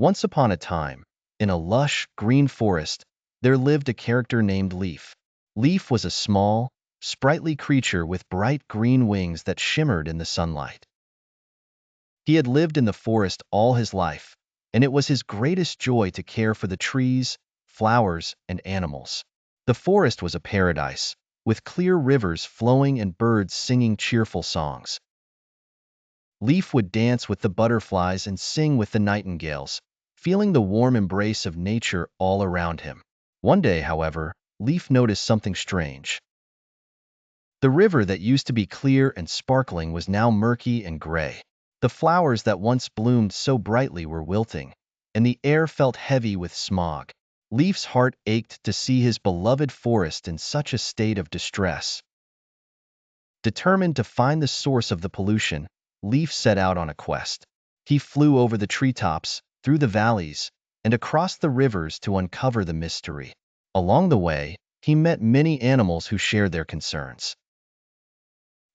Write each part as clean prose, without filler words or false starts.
Once upon a time, in a lush, green forest, there lived a character named Leaf. Leaf was a small, sprightly creature with bright green wings that shimmered in the sunlight. He had lived in the forest all his life, and it was his greatest joy to care for the trees, flowers, and animals. The forest was a paradise, with clear rivers flowing and birds singing cheerful songs. Leaf would dance with the butterflies and sing with the nightingales, feeling the warm embrace of nature all around him. One day, however, Leaf noticed something strange. The river that used to be clear and sparkling was now murky and gray. The flowers that once bloomed so brightly were wilting, and the air felt heavy with smog. Leaf's heart ached to see his beloved forest in such a state of distress. Determined to find the source of the pollution, Leaf set out on a quest. He flew over the treetops, through the valleys, and across the rivers to uncover the mystery. Along the way, he met many animals who shared their concerns.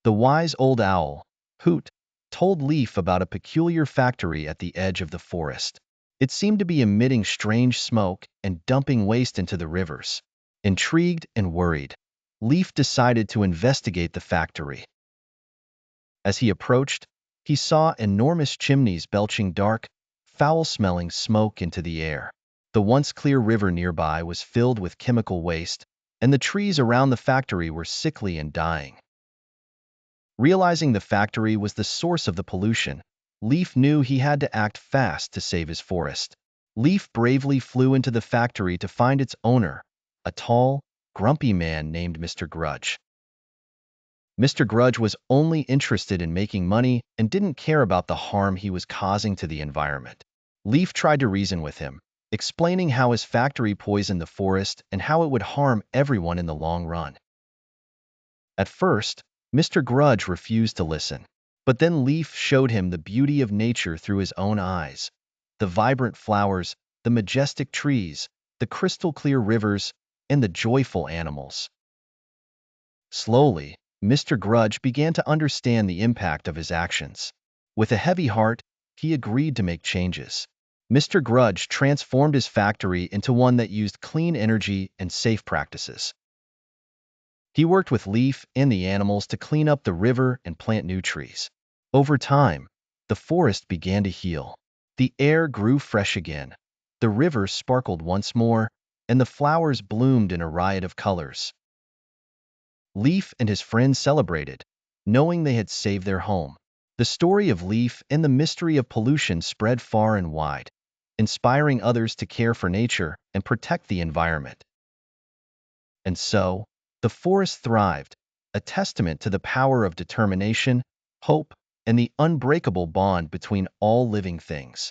The wise old owl, Hoot, told Leaf about a peculiar factory at the edge of the forest. It seemed to be emitting strange smoke and dumping waste into the rivers. Intrigued and worried, Leaf decided to investigate the factory. As he approached, he saw enormous chimneys belching dark, foul-smelling smoke into the air. The once clear river nearby was filled with chemical waste, and the trees around the factory were sickly and dying. Realizing the factory was the source of the pollution, Leaf knew he had to act fast to save his forest. Leaf bravely flew into the factory to find its owner, a tall, grumpy man named Mr. Grudge. Mr. Grudge was only interested in making money and didn't care about the harm he was causing to the environment. Leaf tried to reason with him, explaining how his factory poisoned the forest and how it would harm everyone in the long run. At first, Mr. Grudge refused to listen, but then Leaf showed him the beauty of nature through his own eyes. The vibrant flowers, the majestic trees, the crystal-clear rivers, and the joyful animals. Slowly, Mr. Grudge began to understand the impact of his actions. With a heavy heart, he agreed to make changes. Mr. Grudge transformed his factory into one that used clean energy and safe practices. He worked with Leaf and the animals to clean up the river and plant new trees. Over time, the forest began to heal. The air grew fresh again, the river sparkled once more, and the flowers bloomed in a riot of colors. Leaf and his friends celebrated, knowing they had saved their home. The story of Leaf and the mystery of pollution spread far and wide, inspiring others to care for nature and protect the environment. And so, the forest thrived, a testament to the power of determination, hope, and the unbreakable bond between all living things.